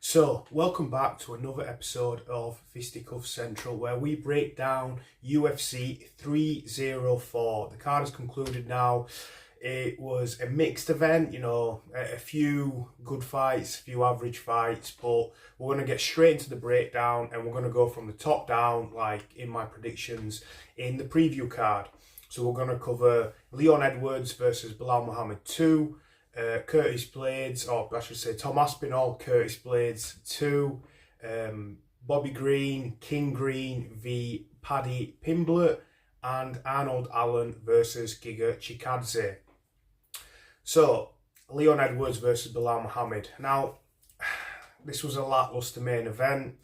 So, welcome back to another episode of Fisticuff Central, where we break down UFC 304. The card has concluded now. It was a mixed event, a few good fights, a few average fights, but we're going to get straight into the breakdown and we're going to go from the top down, like in my predictions in the preview card. So we're going to cover Leon Edwards versus Belal Muhammad 2, Curtis Blades, or I should say Tom Aspinall, Curtis Blades 2, Bobby Green, King Green v Paddy Pimblett, and Arnold Allen versus Giga Chikadze. So, Leon Edwards versus Belal Muhammad. Now, this was a lackluster main event.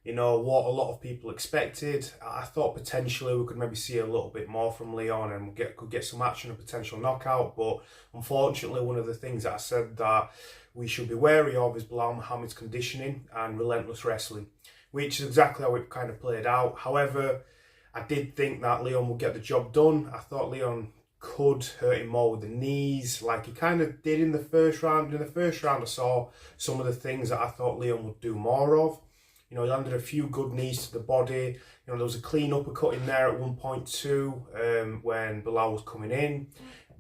What a lot of people expected. I thought potentially we could maybe see a little bit more from Leon and could get some action, a potential knockout. But unfortunately, one of the things that I said that we should be wary of is Belal Muhammad's conditioning and relentless wrestling, which is exactly how it kind of played out. However, I did think that Leon would get the job done. I thought Leon could hurt him more with the knees, like he kind of did in the first round. In the first round, I saw some of the things that I thought Leon would do more of. He landed a few good knees to the body. There was a clean uppercut in there at 1.2 when Belal was coming in.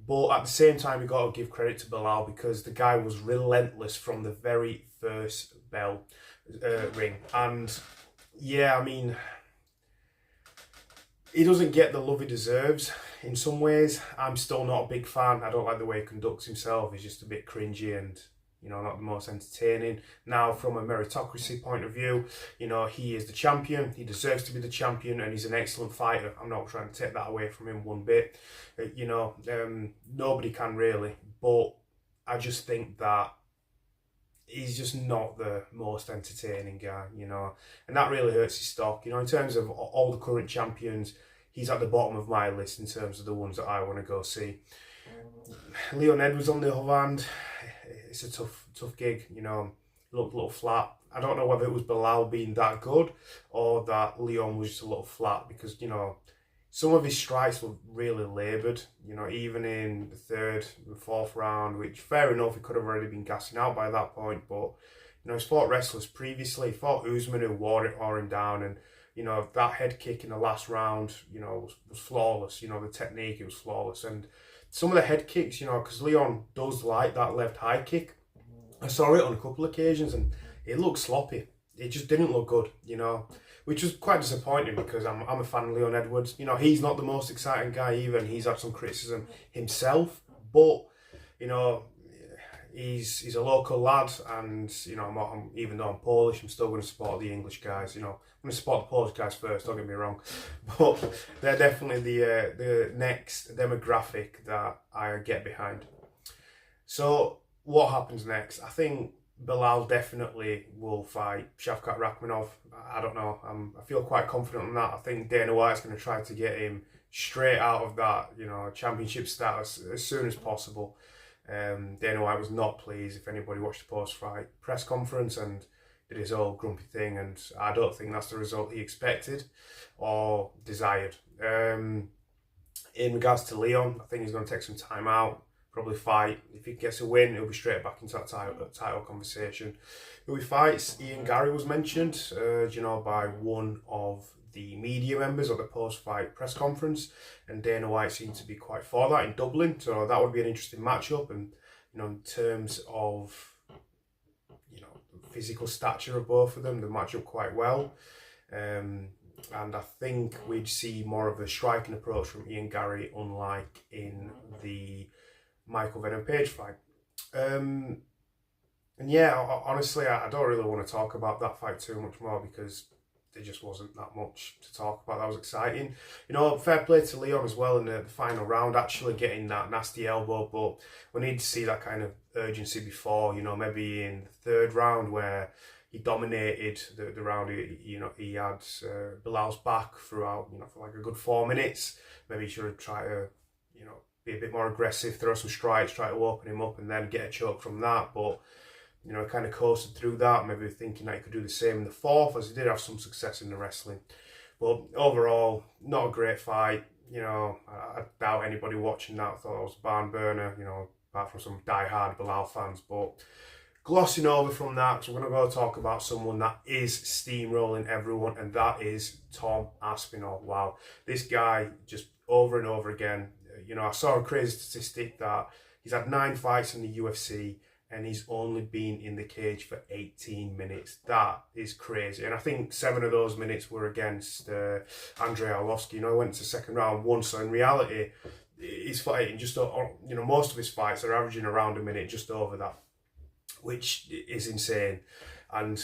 But at the same time, you got to give credit to Belal because the guy was relentless from the very first bell ring. And yeah, he doesn't get the love he deserves in some ways. I'm still not a big fan. I don't like the way he conducts himself. He's just a bit cringy and not the most entertaining. Now, from a meritocracy point of view, he is the champion. He deserves to be the champion, and he's an excellent fighter. I'm not trying to take that away from him one bit. Nobody can really, but I just think that he's just not the most entertaining guy, and that really hurts his stock. In terms of all the current champions, he's at the bottom of my list in terms of the ones that I want to go see. Leon Edwards, on the other hand, it's a tough gig, looked a little flat. I don't know whether it was Belal being that good or that Leon was just a little flat because, some of his strikes were really laboured, even in the third and fourth round, which fair enough, he could have already been gassing out by that point, but, he's fought wrestlers previously. He fought Usman, who wore him down, and, that head kick in the last round, was flawless. The technique, it was flawless. And some of the head kicks, because Leon does like that left high kick. I saw it on a couple of occasions and it looked sloppy. It just didn't look good, which was quite disappointing because I'm a fan of Leon Edwards. He's not the most exciting guy either, and he's had some criticism himself. But, he's a local lad, and, even though I'm Polish, I'm still going to support the English guys. I'm going to support the Polish guys first, don't get me wrong. But they're definitely the next demographic that I get behind. So what happens next? I think Belal definitely will fight Shavkat Rakhmonov. I don't know. I feel quite confident on that. I think Dana White's going to try to get him straight out of that, championship status as soon as possible. Dana White was not pleased, if anybody watched the post-fight press conference, and did his whole grumpy thing, and I don't think that's the result he expected or desired. In regards to Leon, I think he's going to take some time out, probably fight. If he gets a win, he'll be straight back into that title conversation. Who he fights, Ian Gary was mentioned, by one of the media members at the post-fight press conference, and Dana White seemed to be quite for that in Dublin, so that would be an interesting matchup. And in terms of physical stature of both of them, they match up quite well, and I think we'd see more of a striking approach from Ian Gary, unlike in the Michael Venom Page fight. And yeah, honestly, I don't really want to talk about that fight too much more because there just wasn't that much to talk about. That was exciting. Fair play to Leon as well in the final round, actually getting that nasty elbow, but we need to see that kind of urgency before, maybe in the third round where he dominated the round. He had Belal's back throughout, for like a good 4 minutes. Maybe he should have tried to, be a bit more aggressive, throw some strikes, try to open him up and then get a choke from that, but kind of coasted through that, maybe thinking that he could do the same in the fourth, as he did have some success in the wrestling. But overall, not a great fight. I doubt anybody watching that thought it was a barn burner, apart from some die-hard Belal fans. But glossing over from that, because we're going to go talk about someone that is steamrolling everyone, and that is Tom Aspinall. Wow, this guy just over and over again. I saw a crazy statistic that he's had 9 fights in the UFC and he's only been in the cage for 18 minutes. That is crazy. And I think 7 of those minutes were against Andrei Arlovski. He went to the second round once. So in reality, he's fighting just, most of his fights are averaging around a minute, just over that, which is insane. And,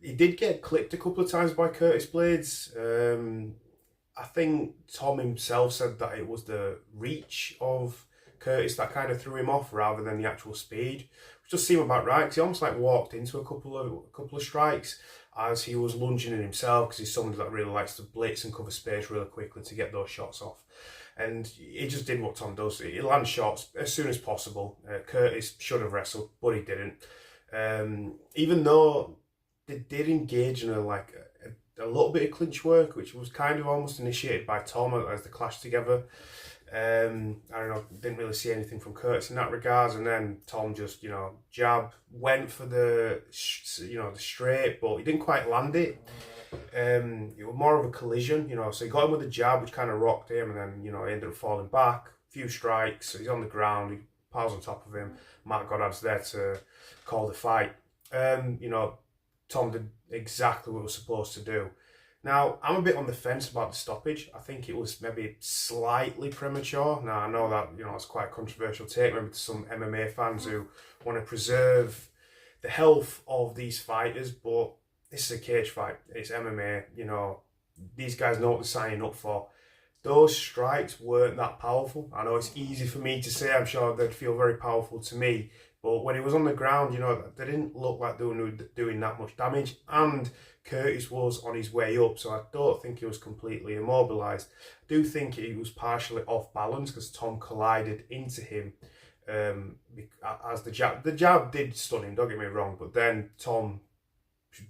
he did get clipped a couple of times by Curtis Blades. I think Tom himself said that it was the reach of Curtis that kind of threw him off rather than the actual speed, which does seem about right, because he almost walked into a couple of strikes as he was lunging in himself, because he's someone that really likes to blitz and cover space really quickly to get those shots off. And he just did what Tom does. He lands shots as soon as possible. Curtis should have wrestled, but he didn't. Even though they did engage in a little bit of clinch work, which was kind of almost initiated by Tom as they clashed together. I don't know, didn't really see anything from Curtis in that regard, and then Tom just, jab, went for the straight, but he didn't quite land it. It was more of a collision, so he got him with a jab, which kind of rocked him, and then, he ended up falling back, a few strikes, so he's on the ground, he piles on top of him, Matt Goddard's there to call the fight. Tom did exactly what he was supposed to do. Now, I'm a bit on the fence about the stoppage. I think it was maybe slightly premature. Now, I know that, it's quite a controversial take, maybe to some MMA fans who want to preserve the health of these fighters, but this is a cage fight. It's MMA, these guys know what they're signing up for. Those strikes weren't that powerful. I know it's easy for me to say, I'm sure they'd feel very powerful to me, but when he was on the ground, they didn't look like they were doing that much damage, and Curtis was on his way up, so I don't think he was completely immobilised. I do think he was partially off balance because Tom collided into him as the jab did stun him, don't get me wrong, but then Tom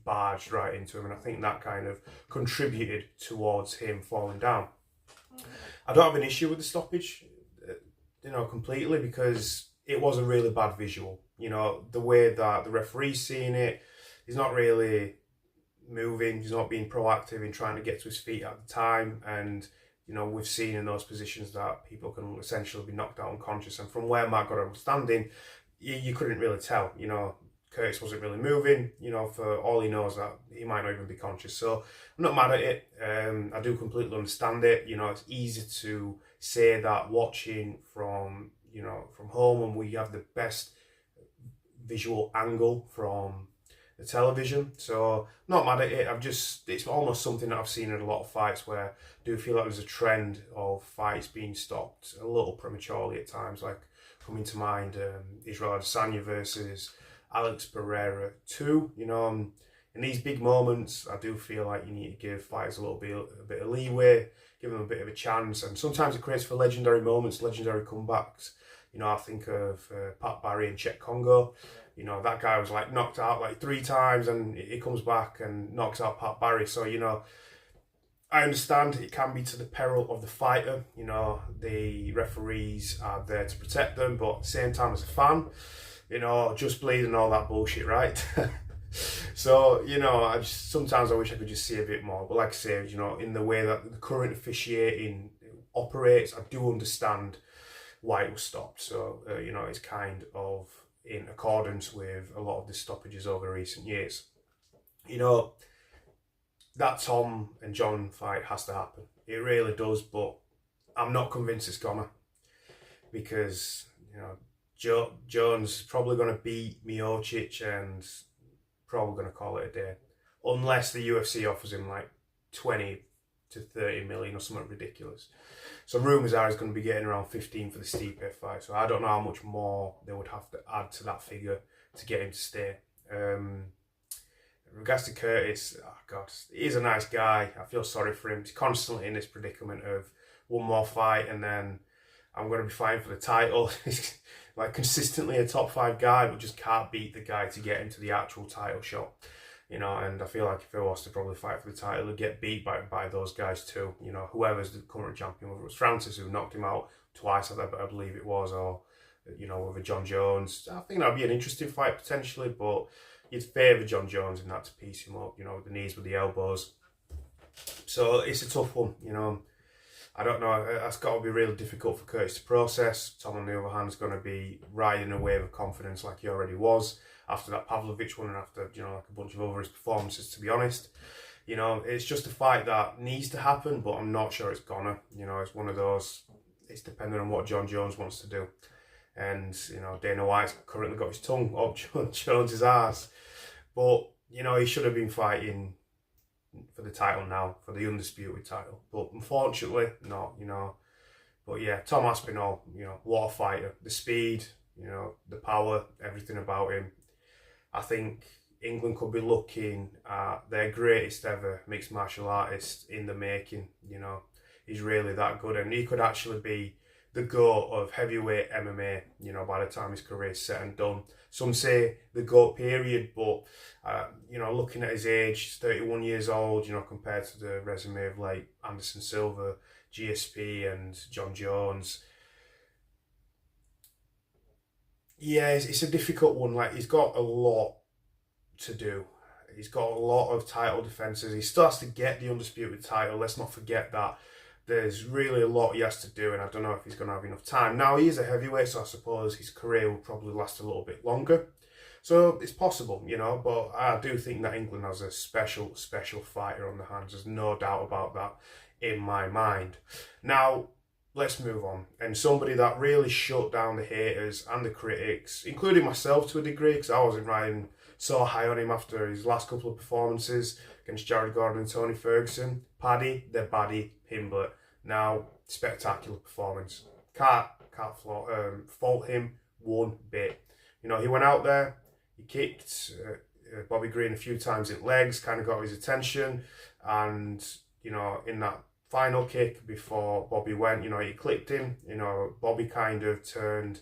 barged right into him, and I think that kind of contributed towards him falling down. I don't have an issue with the stoppage, completely, because it was a really bad visual. The way that the referee's seeing it, he's not really moving, he's not being proactive in trying to get to his feet at the time, and we've seen in those positions that people can essentially be knocked out unconscious, and from where Matt Goddard was standing, you couldn't really tell. Curtis wasn't really moving, for all he knows that he might not even be conscious. So I'm not mad at it. I do completely understand it. It's easy to say that watching from home, and we have the best visual angle from the television. So not mad at it. It's almost something that I've seen in a lot of fights where I do feel like there's a trend of fights being stopped a little prematurely at times, like coming to mind Israel Adesanya versus Alex Pereira 2. In these big moments, I do feel like you need to give fighters a bit of leeway, give them a bit of a chance, and sometimes it creates for legendary moments, legendary comebacks. I think of Pat Barry and Chet Congo. That guy was knocked out 3 times, and he comes back and knocks out Pat Barry. So, I understand it can be to the peril of the fighter. The referees are there to protect them, but at the same time, as a fan, just bleed and all that bullshit, right? So, sometimes I wish I could just see a bit more. But like I say, in the way that the current officiating operates, I do understand why it was stopped. So, it's kind of in accordance with a lot of the stoppages over recent years. That Tom and John fight has to happen. It really does, but I'm not convinced it's gonna. Because, Jones is probably going to beat Miocic and probably going to call it a day. Unless the UFC offers him 20 to 30 million or something ridiculous. So rumours are he's going to be getting around 15 for the Stipe fight. So I don't know how much more they would have to add to that figure to get him to stay. In regards to Curtis, oh God, he's a nice guy. I feel sorry for him. He's constantly in this predicament of one more fight and then I'm going to be fighting for the title. He's consistently a top 5 guy, but just can't beat the guy to get into the actual title shot. And I feel like if he was to probably fight for the title, he'd get beat by those guys too. Whoever's the current champion, whether it was Francis who knocked him out twice, I believe it was, or with a John Jones. I think that'd be an interesting fight potentially, but you'd favour John Jones in that to piece him up, the knees with the elbows. So it's a tough one, I don't know. That's got to be really difficult for Curtis to process. Tom, on the other hand, is going to be riding a wave of confidence like he already was after that Pavlovich one and after, like a bunch of other his performances, to be honest. It's just a fight that needs to happen, but I'm not sure it's gonna. It's one of those, it's dependent on what John Jones wants to do. And, Dana White's currently got his tongue up John Jones's ass. But, he should have been fighting for the title now, for the undisputed title. But unfortunately, not, But yeah, Tom Aspinall, what a fighter. The speed, the power, everything about him. I think England could be looking at their greatest ever mixed martial artist in the making. He's really that good, and he could actually be the GOAT of heavyweight MMA, by the time his career is set and done. Some say the GOAT period, but, looking at his age, he's 31 years old, compared to the resume of like Anderson Silva, GSP and John Jones. Yeah, it's a difficult one. Like, he's got a lot to do. He's got a lot of title defences. He still has to get the undisputed title. Let's not forget that. There's really a lot he has to do, and I don't know if he's going to have enough time. Now, he is a heavyweight, so I suppose his career will probably last a little bit longer. So it's possible, but I do think that England has a special fighter on the hands. There's no doubt about that in my mind. Now, let's move on. And somebody that really shut down the haters and the critics, including myself to a degree, because I wasn't riding so high on him after his last couple of performances against Jared Gordon and Tony Ferguson. Paddy the Baddy Pimblett. Now, spectacular performance. Can't fault him one bit. He went out there, he kicked Bobby Green a few times in legs, kind of got his attention, and in that final kick before Bobby went, he clipped him. Bobby kind of turned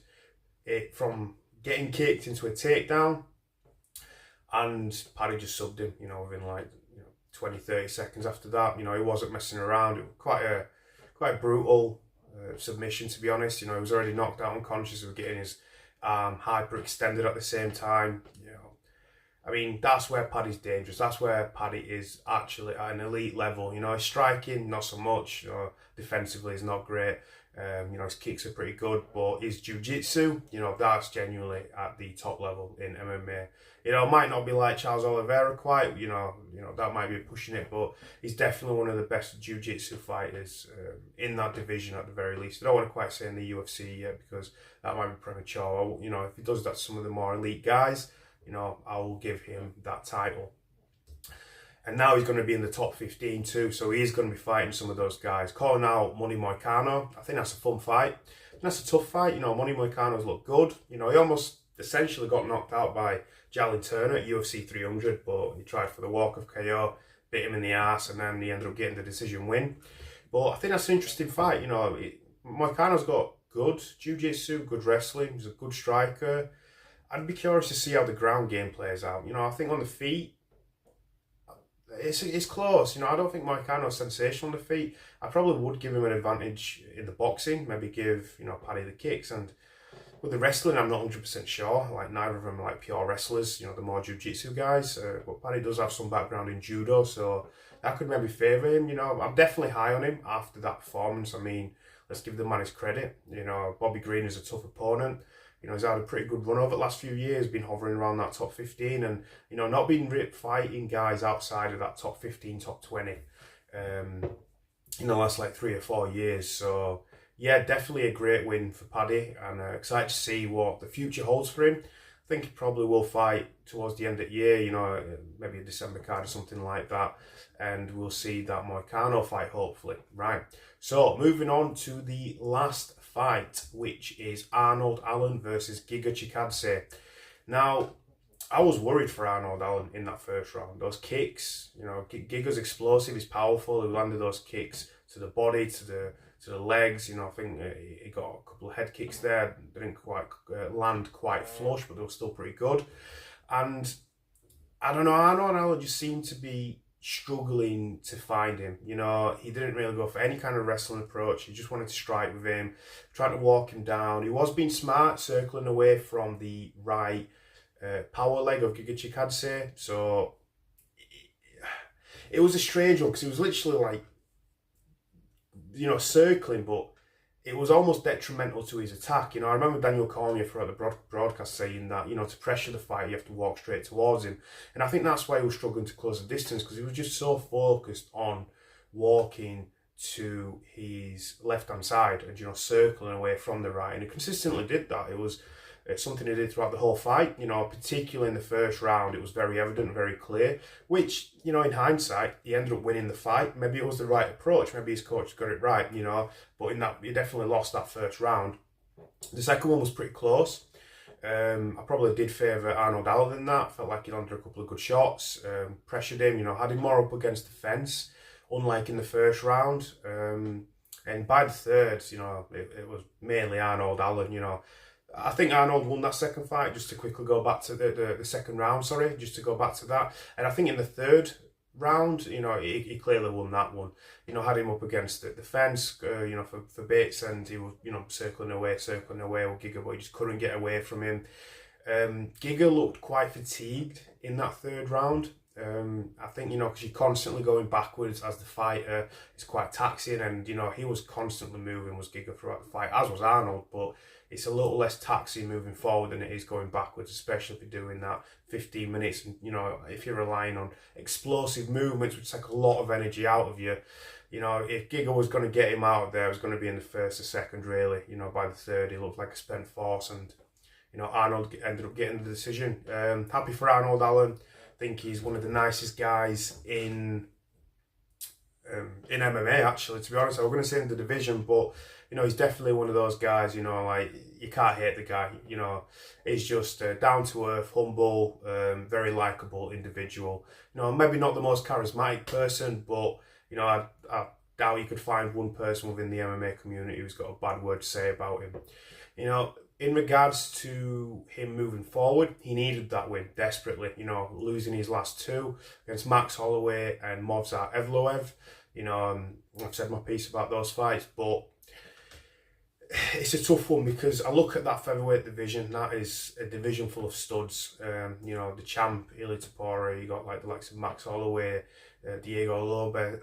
it from getting kicked into a takedown, and Paddy just subbed him, within like 20-30 seconds after that. He wasn't messing around. It was quite a brutal submission, to be honest. He was already knocked out unconscious of getting his arm hyperextended at the same time. I mean, that's where Paddy's dangerous. That's where Paddy is actually at an elite level. His striking, not so much. Defensively, is not great. His kicks are pretty good, but his jiu-jitsu, that's genuinely at the top level in MMA. It might not be like Charles Oliveira quite, that might be pushing it, but he's definitely one of the best jiu-jitsu fighters in that division at the very least. I don't want to quite say in the UFC yet because that might be premature. If he does that to some of the more elite guys, I will give him that title. And now he's going to be in the top 15 too, so he is going to be fighting some of those guys. Calling out Money Moicano, I think that's a fun fight. And that's a tough fight. Money Moicano's looked good. He almost essentially got knocked out by Jalen Turner at UFC 300, but he tried for the walk of KO, bit him in the ass, and then he ended up getting the decision win. But I think that's an interesting fight. Moicano's got good jiu-jitsu, good wrestling, he's a good striker. I'd be curious to see how the ground game plays out. I think on the feet, it's close. I don't think Moicano's sensational on the feet. I probably would give him an advantage in the boxing, maybe give, Paddy the kicks. And with the wrestling, I'm not 100% sure. Like, neither of them are like pure wrestlers, the more jiu-jitsu guys. But Paddy does have some background in judo, so that could maybe favour him. I'm definitely high on him after that performance. I mean, let's give the man his credit. Bobby Green is a tough opponent. He's had a pretty good run over the last few years, been hovering around that top 15 and, not been fighting guys outside of that top 15, top 20 in the last like 3 or 4 years. So, yeah, definitely a great win for Paddy, and excited to see what the future holds for him. I think he probably will fight towards the end of the year, maybe a December card or something like that. And we'll see that Moicano fight, hopefully. Right. So, moving on to the last fight, which is Arnold Allen versus Giga Chikadze. Now, I was worried for Arnold Allen in that first round. Those kicks, Giga's explosive, he's powerful. He landed those kicks to the body, to the legs. I think he got a couple of head kicks there. They didn't quite land quite flush, but they were still pretty good. And I don't know, Arnold Allen just seemed to be struggling to find him. You know, he didn't really go for any kind of wrestling approach. He just wanted to strike with him, trying to walk him down. He was being smart, circling away from the right power leg of Giga Chikadze. So it was a strange one because he was literally like, you know, circling, but it was almost detrimental to his attack. You know, I remember Daniel Cormier throughout the broadcast saying that, you know, to pressure the fight, you have to walk straight towards him. And I think that's why he was struggling to close the distance, because he was just so focused on walking to his left-hand side and, you know, circling away from the right. And he consistently did that. It was something he did throughout the whole fight, you know, particularly in the first round. It was very evident, very clear, which, you know, in hindsight, he ended up winning the fight. Maybe it was the right approach. Maybe his coach got it right, you know, but in that, he definitely lost that first round. The second one was pretty close. I probably did favour Arnold Allen in that. Felt like he landed a couple of good shots, pressured him, you know, had him more up against the fence, unlike in the first round. And by the third, you know, it was mainly Arnold Allen, you know. I think Arnold won that second fight, just to quickly go back to the second round, just to go back to that. And I think in the third round, you know, he clearly won that one. You know, had him up against the fence, you know, for bits, and he was, you know, circling away with Giga, but he just couldn't get away from him. Giga looked quite fatigued in that third round. I think, you know, because you're constantly going backwards as the fighter, it's quite taxing, and, you know, he was constantly moving, was Giga, throughout the fight, as was Arnold, but it's a little less taxing moving forward than it is going backwards, especially if you're doing that 15 minutes, and, you know, if you're relying on explosive movements, which take a lot of energy out of you. You know, if Giga was going to get him out of there, it was going to be in the first or second, really. You know, by the third, he looked like a spent force, and, you know, Arnold ended up getting the decision. Happy for Arnold Allen. I think he's one of the nicest guys in MMA, actually, to be honest. I was going to say in the division, but, you know, he's definitely one of those guys, you know, like, you can't hate the guy, you know. He's just down to earth, humble, very likable individual. You know, maybe not the most charismatic person, but, you know, I doubt you could find one person within the MMA community who's got a bad word to say about him. You know, in regards to him moving forward, he needed that win desperately. You know, losing his last two against Max Holloway and Movsar Evloev. You know, I've said my piece about those fights, but it's a tough one because I look at that featherweight division. That is a division full of studs. You know, the champ, Ilia Topuria, you got like the likes of Max Holloway, Diego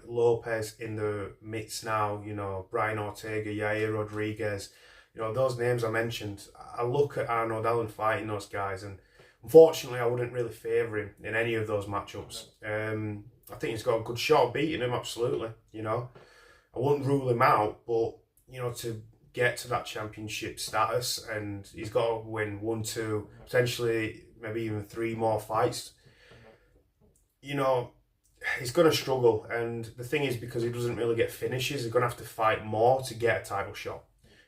Lopez in the midst now. You know, Brian Ortega, Yair Rodriguez. You know, those names I mentioned. I look at Arnold Allen fighting those guys, and unfortunately, I wouldn't really favour him in any of those matchups. I think he's got a good shot of beating him, absolutely. You know, I wouldn't rule him out, but, you know, to get to that championship status, and he's got to win 1, 2, potentially maybe even 3 more fights. You know, he's going to struggle, and the thing is, because he doesn't really get finishes, he's going to have to fight more to get a title shot.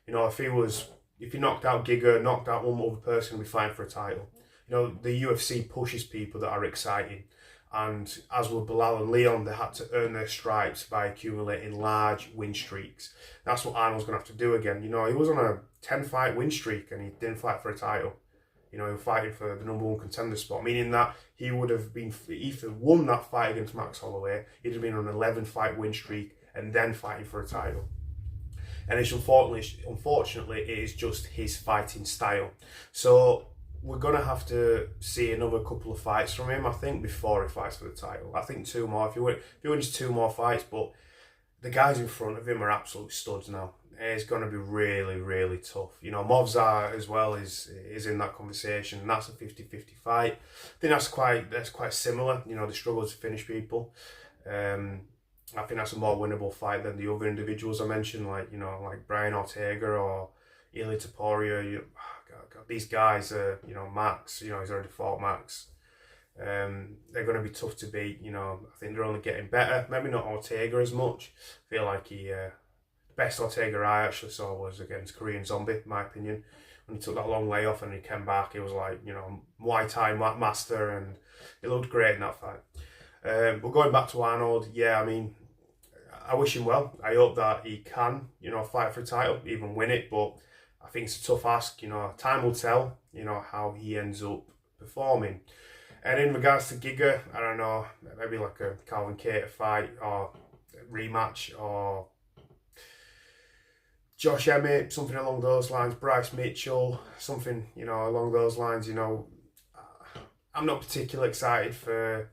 You know, if he knocked out Giga, knocked out one other person, he'd be fighting for a title. You know, the UFC pushes people that are exciting. And as with Bilal and Leon, they had to earn their stripes by accumulating large win streaks. That's what Arnold's going to have to do again. You know, he was on a 10-fight win streak and he didn't fight for a title. You know, he was fighting for the #1 contender spot, meaning that he would have been, if he won that fight against Max Holloway, he'd have been on an 11-fight win streak and then fighting for a title. And it's unfortunately, it is just his fighting style. So we're going to have to see another couple of fights from him, I think, before he fights for the title. I think 2 more. If he wins 2 more fights, but the guys in front of him are absolute studs now. It's going to be really, really tough. You know, Movsar as well is in that conversation, and that's a 50-50 fight. I think that's quite similar. You know, the struggle to finish people. I think that's a more winnable fight than the other individuals I mentioned, like, you know, like Brian Ortega or Ilia Topuria. These guys are, you know, Max, you know, he's already fought Max. They're going to be tough to beat, you know. I think they're only getting better. Maybe not Ortega as much. I feel like the best Ortega I actually saw was against Korean Zombie, in my opinion. When he took that long layoff and he came back, he was like, you know, Muay Thai master, and he looked great in that fight. But going back to Arnold, yeah, I mean, I wish him well. I hope that he can, you know, fight for a title, even win it, but I think it's a tough ask. You know, time will tell, you know, how he ends up performing. And in regards to Giga, I don't know, maybe like a Calvin Kattar fight or rematch, or Josh Emmett, something along those lines, Bryce Mitchell, something, along those lines, I'm not particularly excited for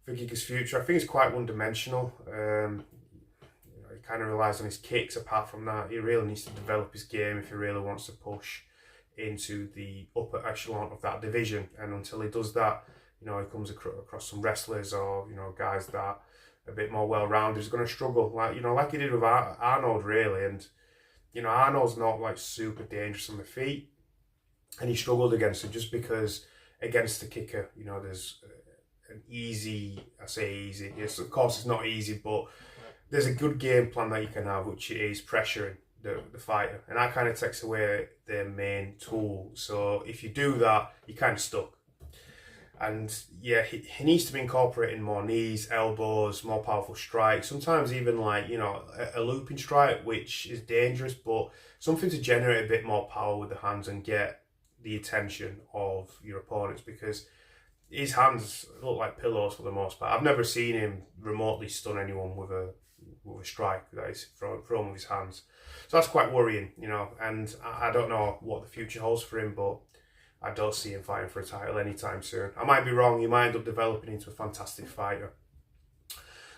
Giga's future. I think he's quite one-dimensional. He kind of relies on his kicks. Apart from that, he really needs to develop his game if he really wants to push into the upper echelon of that division. And until he does that, he comes across some wrestlers or guys that are a bit more well-rounded. He's going to struggle, like he did with Arnold, really. And Arnold's not like super dangerous on the feet, and he struggled against him just because against the kicker, there's an easy. I say easy. Yes, of course it's not easy, but there's a good game plan that you can have, which is pressuring the fighter, and that kind of takes away their main tool. So if you do that, you're kind of stuck. And yeah, he needs to be incorporating more knees, elbows, more powerful strikes. Sometimes even like, a looping strike, which is dangerous, but something to generate a bit more power with the hands and get the attention of your opponents, because his hands look like pillows for the most part. I've never seen him remotely stun anyone with a strike that is thrown with his hands. So that's quite worrying, and I don't know what the future holds for him, but I don't see him fighting for a title anytime soon. I might be wrong. He might end up developing into a fantastic fighter.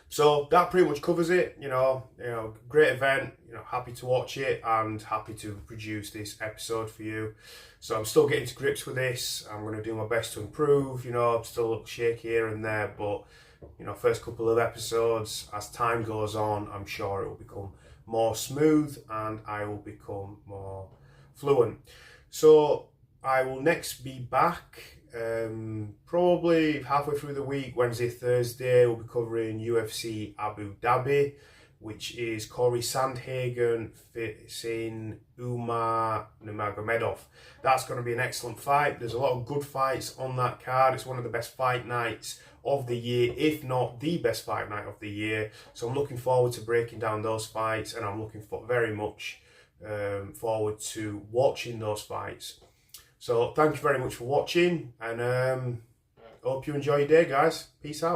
So that pretty much covers it. Great event. Happy to watch it and happy to produce this episode for you. So I'm still getting to grips with this. I'm going to do my best to improve. I'm still a little shaky here and there, but first couple of episodes, as time goes on, I'm sure it will become more smooth and I will become more fluent. So I will next be back probably halfway through the week, Wednesday, Thursday. We'll be covering UFC Abu Dhabi, which is Corey Sandhagen facing Umar Nurmagomedov. That's going to be an excellent fight. There's a lot of good fights on that card. It's one of the best fight nights of the year, if not the best fight night of the year. So I'm looking forward to breaking down those fights, and I'm looking very much forward to watching those fights. So thank you very much for watching, and hope you enjoy your day, guys. Peace out.